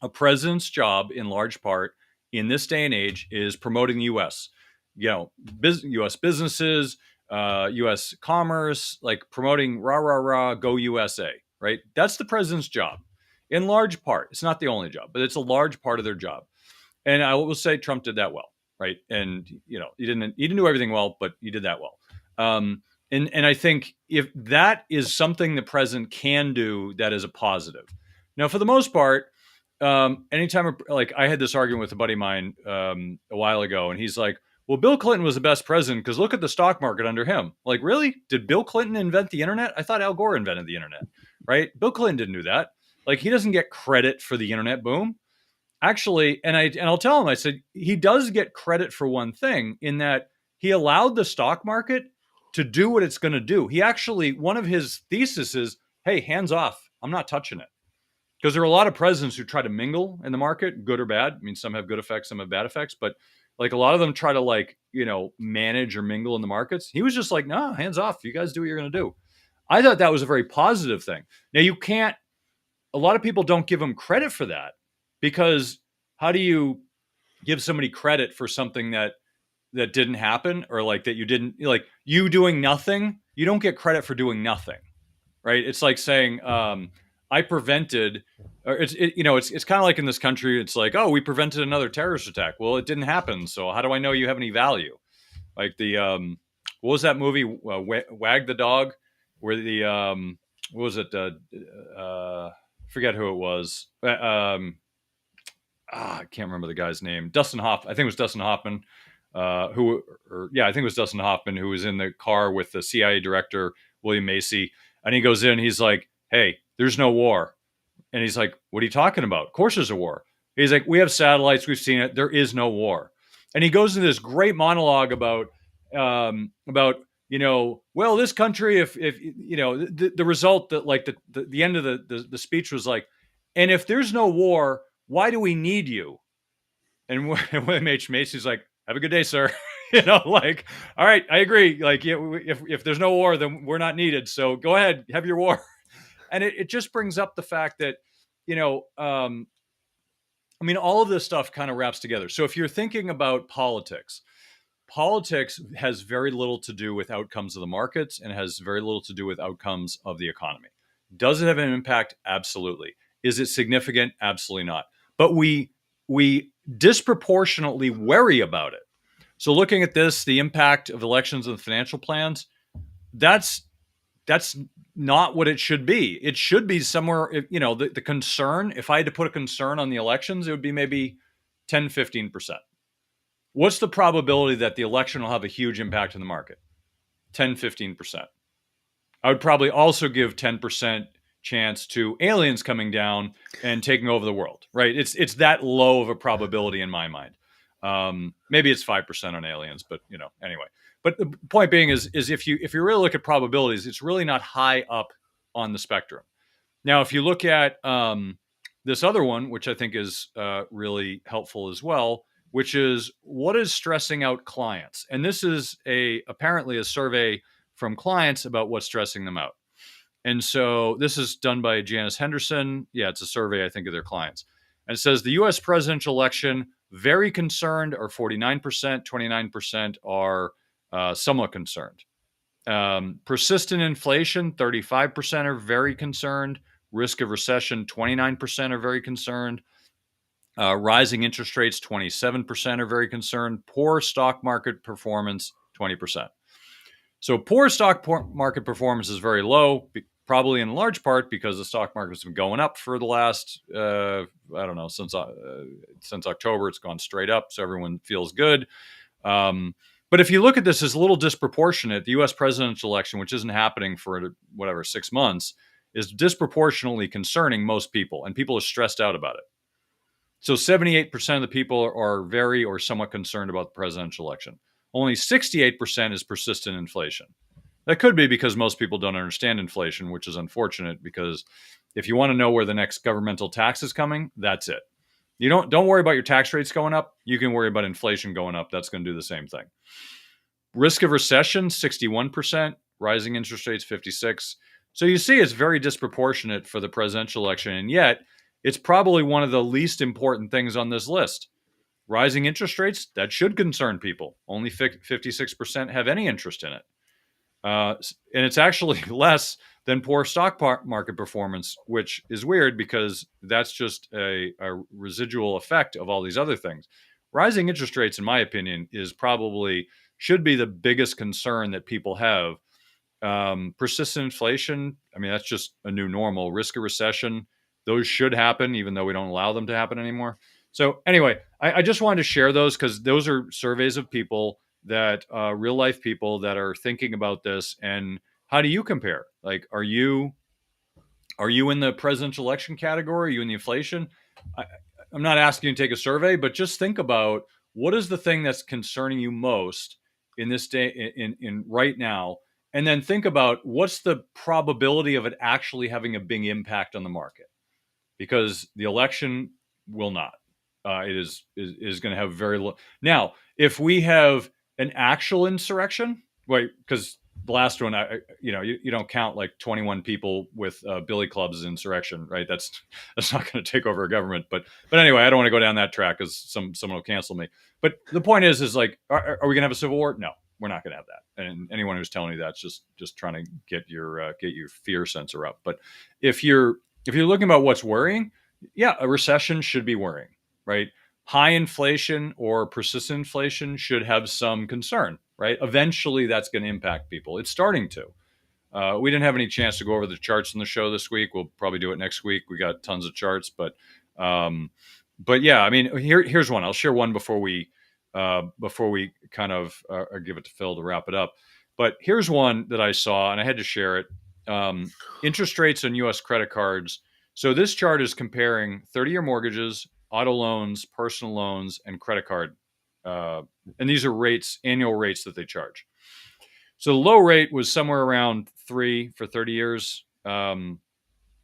S1: A president's job, in large part, in this day and age, is promoting the U.S. U.S. businesses, U.S. commerce, like promoting rah rah rah, go USA, right? That's the president's job, in large part. It's not the only job, but it's a large part of their job. And I will say Trump did that well, right? And he didn't do everything well, but he did that well. And I think if that is something the president can do, that is a positive. Now, for the most part, anytime, like, I had this argument with a buddy of mine a while ago, and he's like, well, Bill Clinton was the best president because look at the stock market under him. Like, really? Did Bill Clinton invent the internet? I thought Al Gore invented the internet, right? Bill Clinton didn't do that. Like, he doesn't get credit for the internet boom. Actually, and I'll tell him, I said, he does get credit for one thing, in that he allowed the stock market to do what it's going to do. He actually, one of his theses is, hey, hands off. I'm not touching it. Because there are a lot of presidents who try to mingle in the market, good or bad. I mean, some have good effects, some have bad effects, but like a lot of them try to manage or mingle in the markets. He was just like, no, hands off. You guys do what you're going to do. I thought that was a very positive thing. Now, a lot of people don't give him credit for that, because how do you give somebody credit for something that didn't happen, or like that you didn't, like, you doing nothing? You don't get credit for doing nothing, right? It's like saying, I prevented, or it's kind of like in this country, it's like, oh, we prevented another terrorist attack. Well, it didn't happen, so how do I know you have any value? Like the what was that movie, Wag the Dog, where the what was it? Forget who it was. I can't remember the guy's name. I think it was Dustin Hoffman. I think it was Dustin Hoffman, who was in the car with the CIA director William Macy, and he goes in. He's like, "Hey, there's no war," and he's like, "What are you talking about? Of course there's a war." He's like, "We have satellites. We've seen it. There is no war." And he goes into this great monologue about well, this country, if the result, that like the end of the speech was like, and if there's no war, why do we need you? And William H. Macy's like, have a good day, sir. Like, all right, I agree. Like, yeah, if there's no war, then we're not needed. So go ahead, have your war. And it just brings up the fact that, you know, I mean, all of this stuff kind of wraps together. So if you're thinking about politics, politics has very little to do with outcomes of the markets and has very little to do with outcomes of the economy. Does it have an impact? Absolutely. Is it significant? Absolutely not. But we disproportionately worry about it. So looking at this, the impact of elections and financial plans, that's that's not what it should be. It should be somewhere, the concern, if I had to put a concern on the elections, it would be maybe 10, 15%. What's the probability that the election will have a huge impact in the market? 10, 15%. I would probably also give 10% chance to aliens coming down and taking over the world, right? It's that low of a probability in my mind. Maybe it's 5% on aliens, but anyway. But the point being is if you really look at probabilities, it's really not high up on the spectrum. Now, if you look at this other one, which I think is really helpful as well, which is what is stressing out clients, and this is apparently a survey from clients about what's stressing them out. And so this is done by Janice Henderson. Yeah, it's a survey, I think, of their clients. And it says the US presidential election, very concerned, are 49%, 29% are somewhat concerned. Persistent inflation, 35% are very concerned. Risk of recession, 29% are very concerned. Rising interest rates, 27% are very concerned. Poor stock market performance, 20%. So poor stock market performance is very low, probably in large part because the stock market's been going up for the last, I don't know, since October, it's gone straight up. So everyone feels good. But if you look at this as a little disproportionate, the U.S. presidential election, which isn't happening for 6 months, is disproportionately concerning most people, and people are stressed out about it. So 78% of the people are very or somewhat concerned about the presidential election. Only 68% is persistent inflation. That could be because most people don't understand inflation, which is unfortunate because if you want to know where the next governmental tax is coming, that's it. You don't worry about your tax rates going up. You can worry about inflation going up. That's going to do the same thing. Risk of recession, 61%. Rising interest rates, 56%. So you see it's very disproportionate for the presidential election, and yet it's probably one of the least important things on this list. Rising interest rates, that should concern people. Only 56% have any interest in it. And it's actually less than poor stock market performance, which is weird because that's just a residual effect of all these other things. Rising interest rates, in my opinion, should be the biggest concern that people have. Persistent inflation, I mean, that's just a new normal. Risk of recession, those should happen, even though we don't allow them to happen anymore. So anyway, I just wanted to share those because those are surveys of people that real life people that are thinking about this. And how do you compare? Like, are you in the presidential election category? Are you in the inflation? I'm not asking you to take a survey, but just think about what is the thing that's concerning you most in this day, in right now, and then think about what's the probability of it actually having a big impact on the market, because the election will not. It is going to have very low. Now, if we have an actual insurrection, wait, because the last one, you don't count like 21 people with billy clubs as insurrection, right? That's not going to take over a government. But anyway, I don't want to go down that track because someone will cancel me. But the point is like, are we going to have a civil war? No, we're not going to have that. And anyone who's telling you that's just trying to get your fear sensor up. But if you're looking about what's worrying, yeah, a recession should be worrying, right? High inflation or persistent inflation should have some concern, right? Eventually, that's going to impact people. It's starting to. We didn't have any chance to go over the charts in the show this week. We'll probably do it next week. We got tons of charts, but yeah, I mean, here's one. I'll share one before we kind of give it to Phil to wrap it up. But here's one that I saw, and I had to share it. Interest rates on U.S. credit cards. So this chart is comparing 30-year mortgages, auto loans, personal loans, and credit card. And these are rates, annual rates that they charge. So the low rate was somewhere around 3 for 30 years. That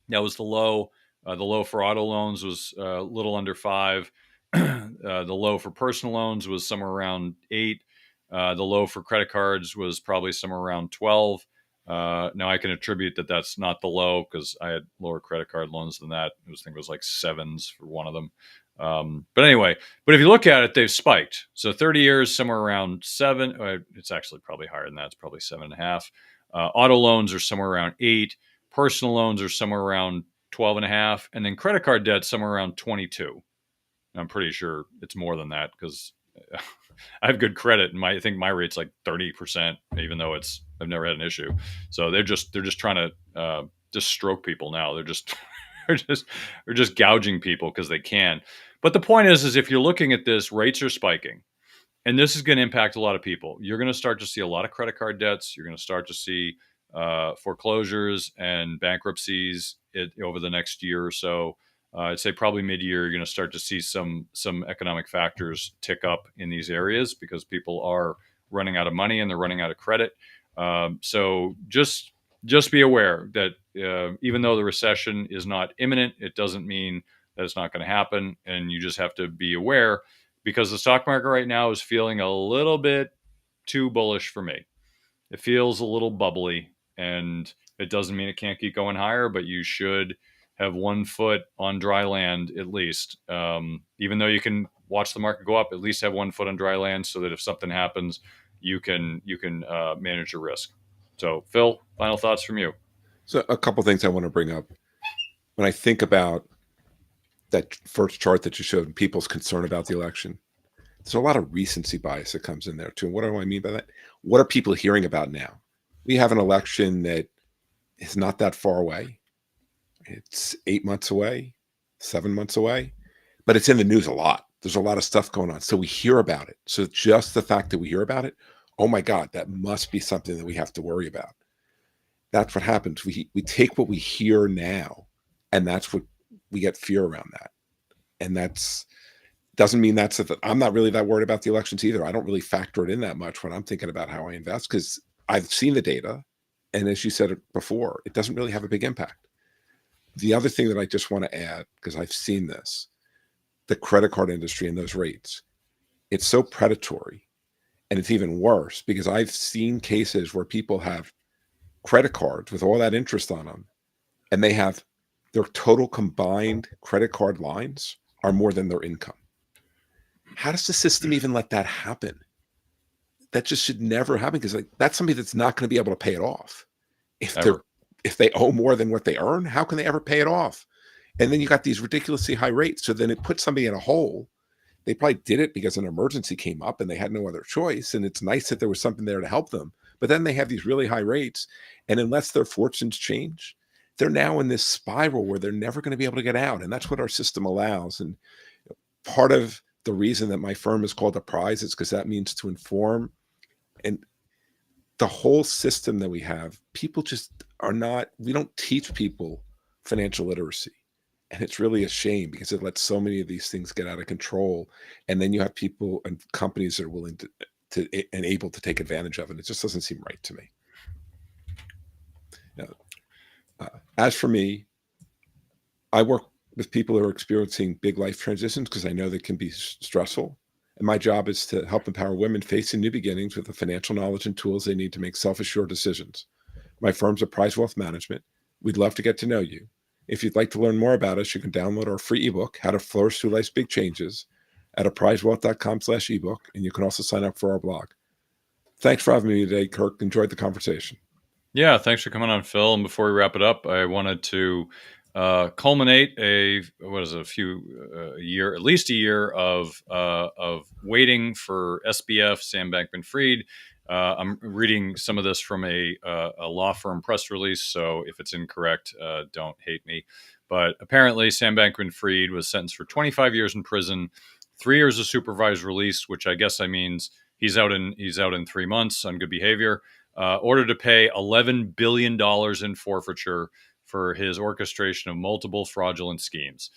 S1: was the low. The low for auto loans was a little under 5. The low for personal loans was somewhere around 8. The low for credit cards was probably somewhere around 12. Now I can attribute that that's not the low because I had lower credit card loans than that. I think it was like sevens for one of them. But anyway, but if you look at it, they've spiked. So 30 years, somewhere around seven. It's actually probably higher than that. It's probably 7.5. Auto loans are somewhere around 8. Personal loans are somewhere around 12.5. And then credit card debt somewhere around 22. I'm pretty sure it's more than that because I have good credit, and I think my rate's like 30%, even though I've never had an issue. So they're just trying to just stroke people now. They're just gouging people because they can. But the point is if you're looking at this, rates are spiking, and this is going to impact a lot of people. You're going to start to see a lot of credit card debts. You're going to start to see foreclosures and bankruptcies over the next year or so. I'd say probably mid-year, you're going to start to see some economic factors tick up in these areas because people are running out of money and they're running out of credit. So just be aware that even though the recession is not imminent, it doesn't mean that it's not going to happen, and you just have to be aware because the stock market right now is feeling a little bit too bullish for me. It feels a little bubbly, and it doesn't mean it can't keep going higher, but you should have one foot on dry land at least. Even though you can watch the market go up, at least have one foot on dry land so that if something happens, you can manage your risk. So, Phil, final thoughts from you.
S2: So a couple things I want to bring up. When I think about that first chart that you showed and people's concern about the election, there's a lot of recency bias that comes in there too. And what do I mean by that? What are people hearing about now? We have an election that is not that far away. It's 8 months away, 7 months away, but it's in the news a lot. There's a lot of stuff going on. So we hear about it. So just the fact that we hear about it, oh my God, that must be something that we have to worry about. That's what happens. We take what we hear now, and that's what we get fear around that. And that's doesn't mean I'm not really that worried about the elections either. I don't really factor it in that much when I'm thinking about how I invest because I've seen the data. And as you said before, it doesn't really have a big impact. The other thing that I just want to add, because I've seen this, the credit card industry and those rates, it's so predatory. And it's even worse because I've seen cases where people have credit cards with all that interest on them, and they have their total combined credit card lines are more than their income. How does the system even let that happen? That just should never happen because that's somebody that's not going to be able to pay it off. If they owe more than what they earn, how can they ever pay it off? And then you got these ridiculously high rates. So then it puts somebody in a hole. They probably did it because an emergency came up and they had no other choice. And it's nice that there was something there to help them. But then they have these really high rates. And unless their fortunes change, they're now in this spiral where they're never going to be able to get out. And that's what our system allows. And part of the reason that my firm is called Apprise is because that means to inform. And the whole system that we have, people just we don't teach people financial literacy. And it's really a shame because it lets so many of these things get out of control. And then you have people and companies that are willing to and able to take advantage of it. It just doesn't seem right to me. As for me, I work with people who are experiencing big life transitions because I know they can be stressful. And my job is to help empower women facing new beginnings with the financial knowledge and tools they need to make self-assured decisions. My firm's Apprise Wealth Management. We'd love to get to know you. If you'd like to learn more about us, you can download our free ebook, How to Flourish Through Life's Big Changes, at apprisewealth.com/ebook. And you can also sign up for our blog. Thanks for having me today, Kirk. Enjoyed the conversation.
S1: Yeah, thanks for coming on, Phil. And before we wrap it up, I wanted to culminate at least a year of waiting for SBF, Sam Bankman-Fried. I'm reading some of this from a law firm press release, so if it's incorrect, don't hate me. But apparently, Sam Bankman-Fried was sentenced for 25 years in prison, 3 years of supervised release, which I guess means he's out in 3 months on good behavior. Ordered to pay $11 billion in forfeiture for his orchestration of multiple fraudulent schemes.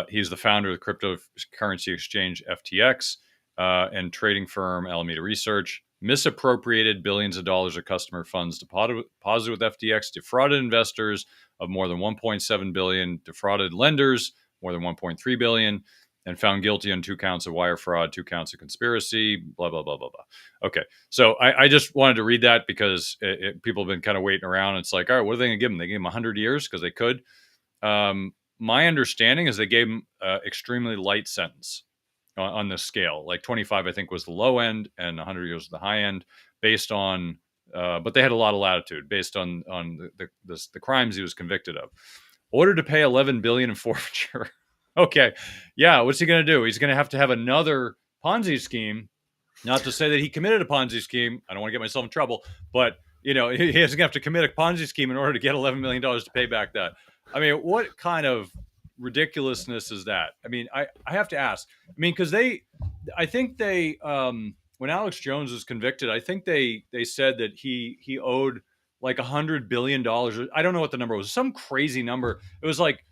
S1: He's the founder of the cryptocurrency exchange FTX and trading firm Alameda Research, misappropriated billions of dollars of customer funds deposited with FTX, defrauded investors of more than $1.7 billion, defrauded lenders more than $1.3 billion, and found guilty on 2 counts of wire fraud, 2 counts of conspiracy, blah, blah, blah, blah, blah. Okay. So I just wanted to read that because people have been kind of waiting around. It's like, all right, what are they going to give him? They gave him 100 years because they could. My understanding is they gave him extremely light sentence on this scale. Like 25, I think, was the low end, and 100 years was the high end, based on. But they had a lot of latitude based on the crimes he was convicted of. Ordered to pay 11 billion in forfeiture. Okay, yeah. What's he going to do? He's going to have another Ponzi scheme. Not to say that he committed a Ponzi scheme. I don't want to get myself in trouble, but he is going to have to commit a Ponzi scheme in order to get $11 million to pay back that. I mean, what kind of ridiculousness is that? I mean, I have to ask. I mean, because I think they, when Alex Jones was convicted, I think they said that he owed like $100 billion. I don't know what the number was. Some crazy number. It was like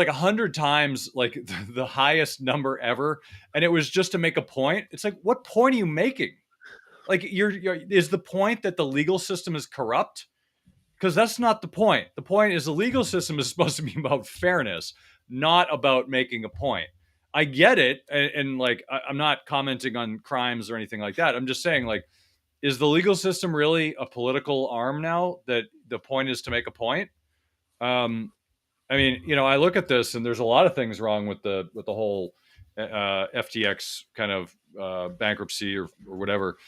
S1: 100 times like the highest number ever, and it was just to make a point. It's like, what point are you making? Like, is the point that the legal system is corrupt? Because that's not the point. The point is the legal system is supposed to be about fairness, not about making a point. I get it, and like I'm not commenting on crimes or anything like that. I'm just saying, like, is the legal system really a political arm now that the point is to make a point? I mean, I look at this and there's a lot of things wrong with the whole FTX kind of bankruptcy or whatever,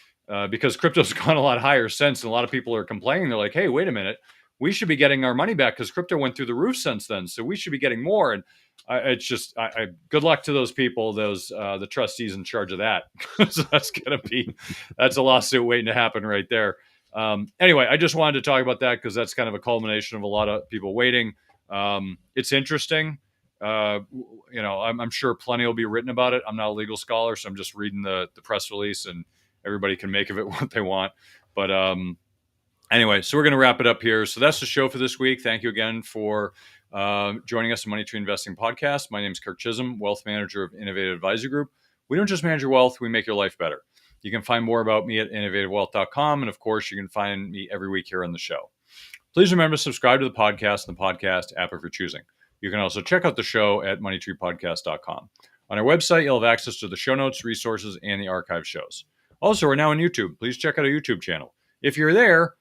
S1: because crypto's gone a lot higher since, and a lot of people are complaining. They're like, hey, wait a minute, we should be getting our money back because crypto went through the roof since then, so we should be getting more. And it's just, good luck to those people, the trustees in charge of that. So that's a lawsuit waiting to happen right there. Anyway, I just wanted to talk about that because that's kind of a culmination of a lot of people waiting. It's interesting. I'm sure plenty will be written about it. I'm not a legal scholar, so I'm just reading the press release, and everybody can make of it what they want. But anyway, so we're going to wrap it up here. So that's the show for this week. Thank you again for joining us in Money Tree Investing Podcast. My name is Kirk Chisholm, Wealth Manager of Innovative Advisory Group. We don't just manage your wealth, we make your life better. You can find more about me at innovativewealth.com. And of course, you can find me every week here on the show. Please remember to subscribe to the podcast and the podcast app of your choosing. You can also check out the show at moneytreepodcast.com. On our website, you'll have access to the show notes, resources, and the archive shows. Also, we're now on YouTube. Please check out our YouTube channel. If you're there,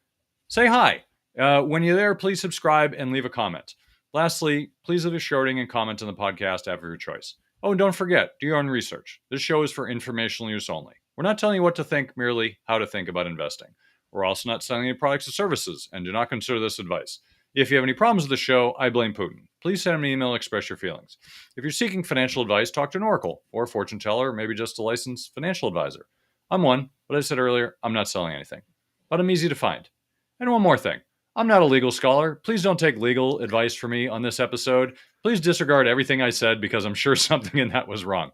S1: say hi. When you're there, please subscribe and leave a comment. Lastly, please leave a shorting and comment on the podcast app of your choice. Oh, and don't forget, do your own research. This show is for informational use only. We're not telling you what to think, merely how to think about investing. We're also not selling any products or services, and do not consider this advice. If you have any problems with the show, I blame Putin. Please send me an email and express your feelings. If you're seeking financial advice, talk to an oracle or a fortune teller, or maybe just a licensed financial advisor. I'm one, but as I said earlier, I'm not selling anything. But I'm easy to find. And one more thing. I'm not a legal scholar. Please don't take legal advice from me on this episode. Please disregard everything I said because I'm sure something in that was wrong.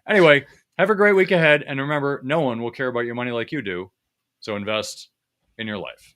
S1: Anyway, have a great week ahead, and remember, no one will care about your money like you do. So invest in your life.